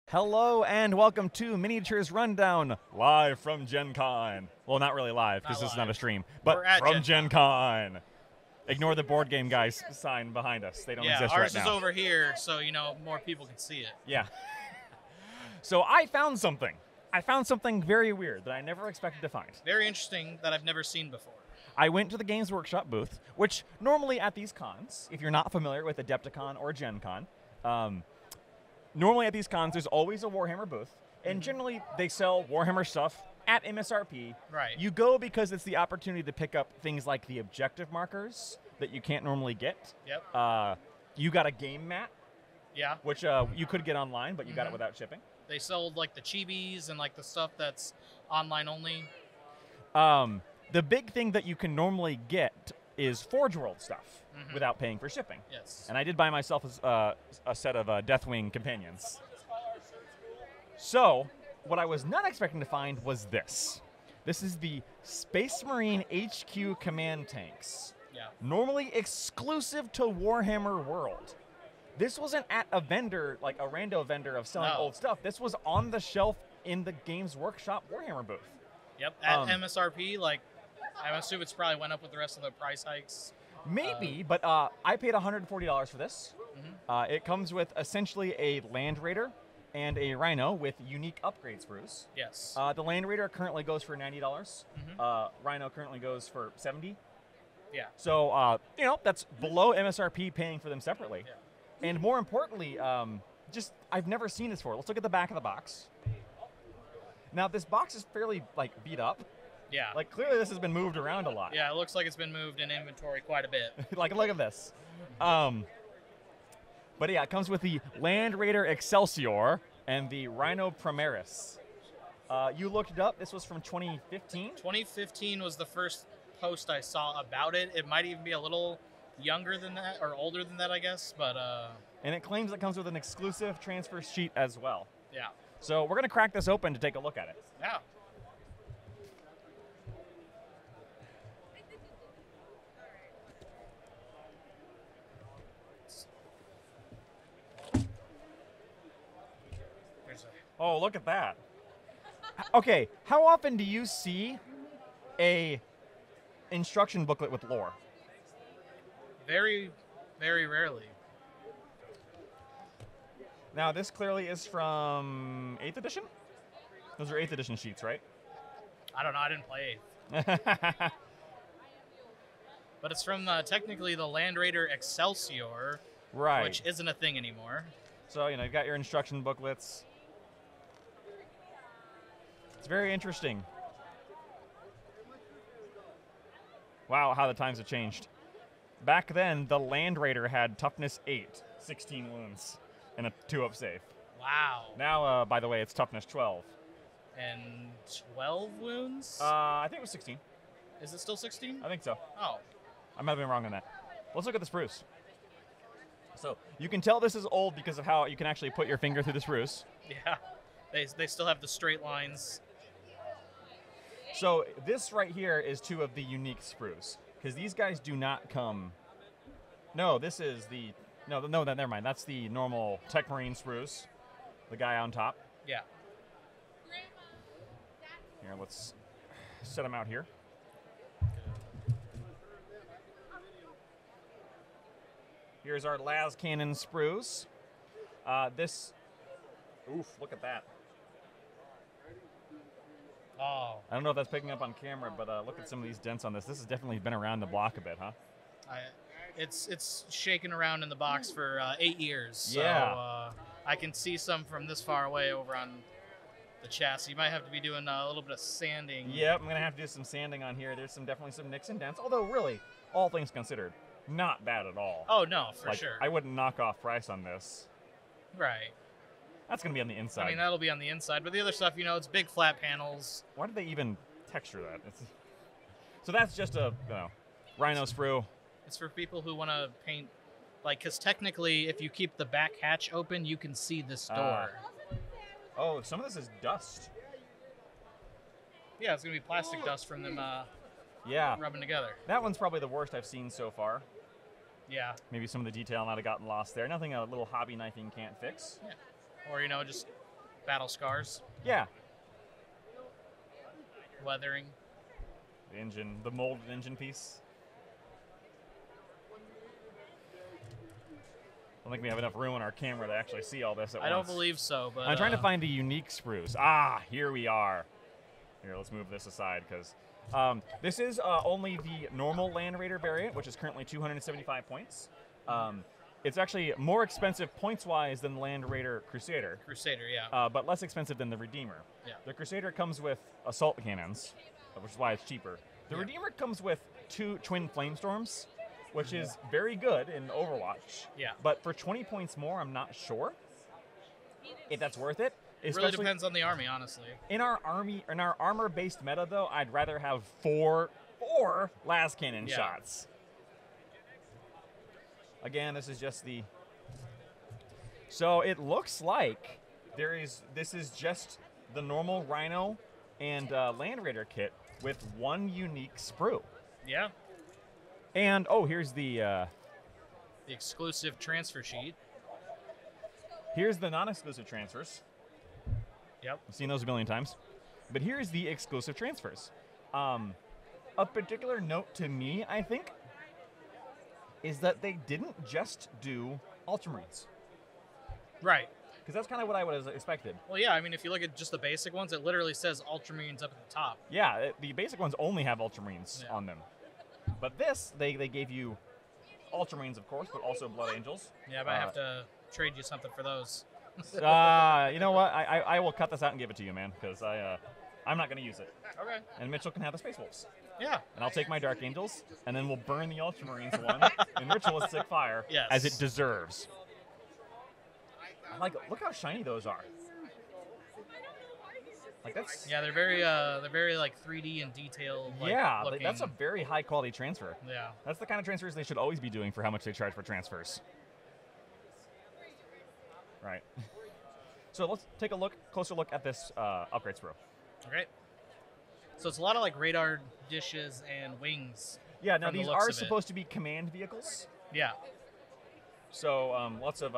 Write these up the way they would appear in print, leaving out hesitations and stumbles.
Hello and welcome to Miniatures Rundown, live from Gen Con. Well, not really live, because this is not a stream, but from Gen Con. Ignore the board game guys sign behind us. They don't exist right now. Ours is over here, so, more people can see it. Yeah. So I found something. I found something very weird that I never expected to find. Very interesting that I've never seen before. I went to the Games Workshop booth, which normally at these cons, if you're not familiar with Adepticon or Gen Con, normally at these cons, there's always a Warhammer booth, and generally they sell Warhammer stuff at MSRP. Right. You go because it's the opportunity to pick up things like the objective markers that you can't normally get. Yep. You got a game mat. Yeah. Which you could get online, but you got it without shipping. They sold like the chibis and like the stuff that's online only. The big thing that you can normally get is Forge World stuff without paying for shipping. Yes. And I did buy myself a set of Deathwing companions. So, what I was not expecting to find was this. This is the Space Marine HQ command tanks. Yeah. Normally exclusive to Warhammer World. This wasn't at a vendor, like a rando vendor of selling old stuff. This was on the shelf in the Games Workshop Warhammer booth. Yep. At MSRP, like, I assume it's probably went up with the rest of the price hikes. Maybe, but I paid $140 for this. It comes with essentially a Land Raider and a Rhino with unique upgrade sprues. Yes. The Land Raider currently goes for $90. Rhino currently goes for $70. Yeah. So, that's below MSRP paying for them separately. Yeah. And more importantly, I've never seen this before. Let's look at the back of the box. Now, this box is fairly, beat up. Yeah. Like, clearly this has been moved around a lot. Yeah, it looks like it's been moved in inventory quite a bit. Look at this. But yeah, it comes with the Land Raider Excelsior and the Rhino Primaris. You looked it up. This was from 2015? 2015 was the first post I saw about it. It might even be a little younger than that, or older than that, I guess. But and it claims it comes with an exclusive transfer sheet as well. Yeah. So we're going to crack this open to take a look at it. Yeah. Oh, look at that. Okay, how often do you see a instruction booklet with lore? Very, very rarely. Now, this clearly is from 8th edition? Those are 8th edition sheets, right? I don't know. I didn't play 8th. But it's from technically the Land Raider Excelsior, right? Which isn't a thing anymore. So, you've got your instruction booklets. It's very interesting. Wow, how the times have changed. Back then, the Land Raider had toughness 8, 16 wounds, and a 2-up save. Wow. Now, by the way, it's toughness 12. And 12 wounds? I think it was 16. Is it still 16? I think so. Oh. I might have been wrong on that. Let's look at the spruce. So, you can tell this is old because of how you can actually put your finger through the spruce. Yeah. They still have the straight lines. So this right here is 2 of the unique sprues, because these guys do not come. No, this is the never mind. That's the normal Tech Marine sprues, the guy on top. Yeah. Here, let's set them out here. Here's our las cannon sprues. Oof! Look at that. Oh. I don't know if that's picking up on camera, but look at some of these dents on this. This has definitely been around the block a bit, huh? It's shaken around in the box for 8 years. Yeah. So I can see some from this far away over on the chassis. You might have to be doing a little bit of sanding. Yep, I'm going to have to do some sanding on here. There's definitely some nicks and dents, although really, all things considered, not bad at all. Oh, no, for sure. I wouldn't knock off price on this. Right. That's going to be on the inside. I mean, that'll be on the inside. But the other stuff, it's big flat panels. Why did they even texture that? So that's just a Rhino sprue. It's for people who want to paint, because technically, if you keep the back hatch open, you can see this door. Oh, some of this is dust. Yeah, it's going to be plastic dust from them rubbing together. That one's probably the worst I've seen so far. Yeah. Maybe some of the detail might have gotten lost there. Nothing a little hobby knifing can't fix. Yeah. Or, just Battle scars, Yeah. weathering. The engine, the molded engine piece. I don't think we have enough room on our camera to actually see all this at once. I don't believe so, but I'm trying to find the unique sprues. Ah, here we are. Here, let's move this aside because this is only the normal Land Raider variant, which is currently 275 points. It's actually more expensive points-wise than the Land Raider Crusader. Crusader, yeah. But less expensive than the Redeemer. Yeah. The Crusader comes with assault cannons, which is why it's cheaper. The Redeemer comes with 2 twin flamestorms, which is very good in Overwatch. Yeah. But for 20 points more, I'm not sure if that's worth it. It really depends on the army, honestly. In our armor-based meta, though, I'd rather have four las cannon shots. Again, this is just the. So it looks like this is just the normal Rhino and Land Raider kit with one unique sprue. Yeah. And here's the exclusive transfer sheet. Here's the non-exclusive transfers. Yep. I've seen those a million times. But here's the exclusive transfers. A particular note to me, I think, is that they didn't just do Ultramarines. Right. Because that's kind of what I would have expected. Well, yeah, I mean, if you look at just the basic ones, it literally says Ultramarines up at the top. Yeah, the basic ones only have Ultramarines on them. But this, they gave you Ultramarines, of course, but also Blood Angels. Yeah, but I have to trade you something for those. You know what? I will cut this out and give it to you, man, because I'm not going to use it. Okay. And Mitchell can have the Space Wolves. Yeah. And I'll take my Dark Angels, and then we'll burn the Ultramarines one in ritualistic fire, as it deserves. Like, look how shiny those are. Like that's. Yeah, they're very like 3D and detailed. Like, looking. That's a very high quality transfer. Yeah. That's the kind of transfers they should always be doing for how much they charge for transfers. Right. So let's take a closer look at this upgrade sprue. Okay. So it's a lot of like radar dishes and wings. Yeah. Now these are supposed to be command vehicles. Yeah. So lots of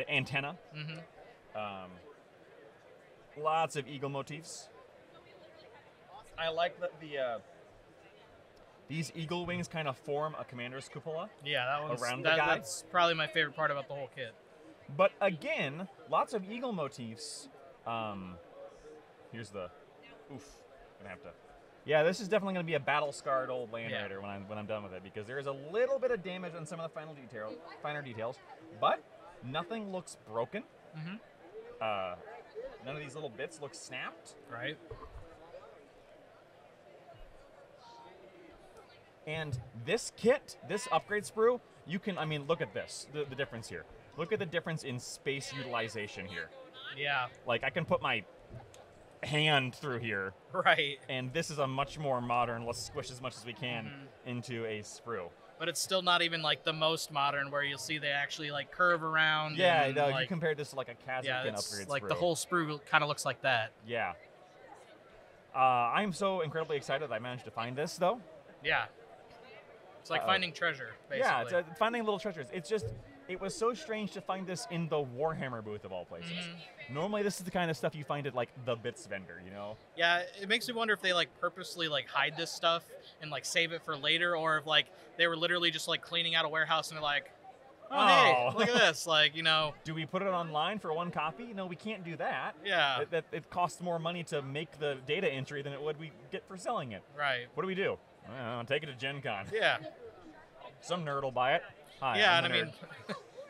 antenna. Mm-hmm. Lots of eagle motifs. I like that these eagle wings kind of form a commander's cupola. Yeah, that one's around the guy. That's probably my favorite part about the whole kit. But again, lots of eagle motifs. Here's the. Oof. Gonna have to. Yeah, this is definitely gonna be a battle-scarred old Land Raider when I'm done with it, because there is a little bit of damage on some of the finer details, but nothing looks broken. Mm-hmm. None of these little bits look snapped. Right. And this kit, this upgrade sprue, you can, look at this, the difference here. Look at the difference in space utilization here. Yeah. Like, I can put my hand through here. Right. And this is a much more modern, let's squish as much as we can into a sprue. But it's still not even like the most modern, where you'll see they actually like curve around. Yeah, and, no, like, you compared this to like a Kazakhstan upgrade like sprue. the whole sprue kind of looks like that. Yeah. I'm so incredibly excited I managed to find this, though. Yeah. It's like finding treasure, basically. Yeah, it's finding little treasures. It's just, it was so strange to find this in the Warhammer booth of all places. Mm-hmm. Normally, this is the kind of stuff you find at like the bits vendor, you know? Yeah, it makes me wonder if they like purposely like hide this stuff and like save it for later, or if like they were literally just like cleaning out a warehouse and they're like, oh, hey, look at this, like, you know. Do we put it online for one copy? No, we can't do that. Yeah. It costs more money to make the data entry than it would we get for selling it. Right. What do we do? I don't know, take it to Gen Con. Yeah. Some nerd will buy it. Hi, yeah, I'm and the I nerd. mean,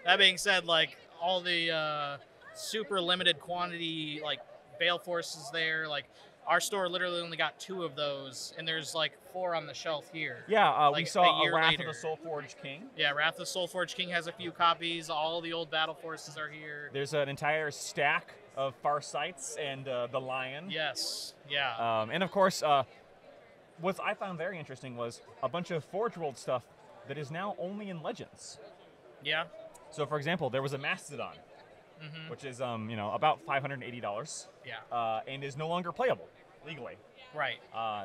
that being said, like all the super limited quantity like Bale Forces there, like our store literally only got 2 of those, and there's like 4 on the shelf here. Yeah, like, we saw a Wrath later. of the Soulforged King. Yeah, Wrath of the Soulforged King has a few copies. All the old Battle Forces are here. There's an entire stack of Farsights and the Lion. Yes, yeah. And of course, what I found very interesting was a bunch of Forge World stuff that is now only in Legends. Yeah. So, for example, there was a Mastodon, which is about $580. Yeah. And is no longer playable legally. Right.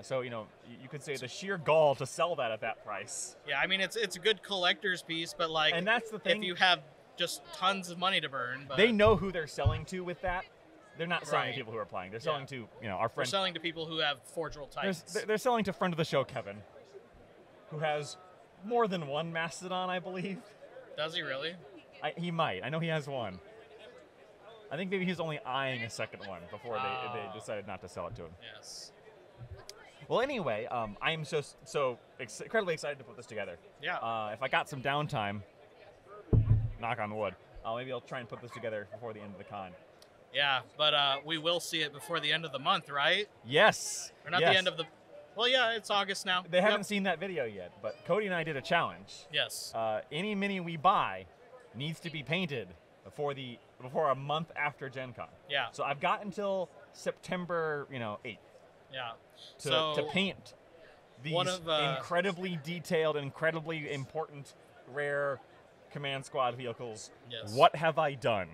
So you could say the sheer gall to sell that at that price. Yeah, I mean it's a good collector's piece, but like, and that's the thing. If you have just tons of money to burn. But They know who they're selling to with that. They're not selling Right. to people who are playing. They're selling to, our we're friend. selling to people who have Forge World Titans. They're selling to friend of the show, Kevin, who has more than one Mastodon, I believe. Does he really? He might. I know he has one. I think maybe he's only eyeing a second one before they decided not to sell it to him. Yes. Well, anyway, I am so incredibly excited to put this together. Yeah. If I got some downtime, knock on wood, maybe I'll try and put this together before the end of the con. Yeah, but we will see it before the end of the month, right? Yes. Or not yes. the end of the... Well, yeah, it's August now. They haven't seen that video yet, but Cody and I did a challenge. Yes. Any mini we buy needs to be painted before a month after Gen Con. Yeah. So I've got until September, 8th Yeah. to paint these one of, incredibly detailed, incredibly important, rare Command Squad vehicles. Yes. What have I done?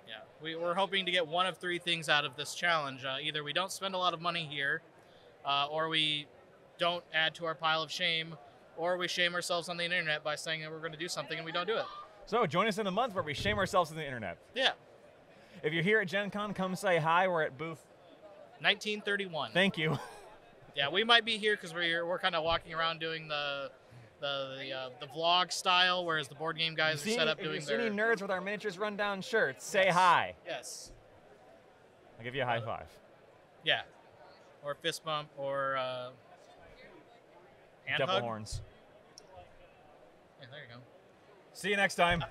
Yeah. We're hoping to get one of three things out of this challenge. Either we don't spend a lot of money here, or we don't add to our pile of shame, or we shame ourselves on the internet by saying that we're going to do something and we don't do it. So join us in a month where we shame ourselves on the internet. Yeah. If you're here at Gen Con, come say hi. We're at booth 1931. Thank you. Yeah, we might be here because we're kind of walking around doing the vlog style, whereas the board game guys are set up doing If you see their... any nerds with our miniatures rundown shirts, say Yes. hi. Yes. I'll give you a high five. Yeah. Or fist bump or hand Devil hug. horns. Yeah, there you go. See you next time.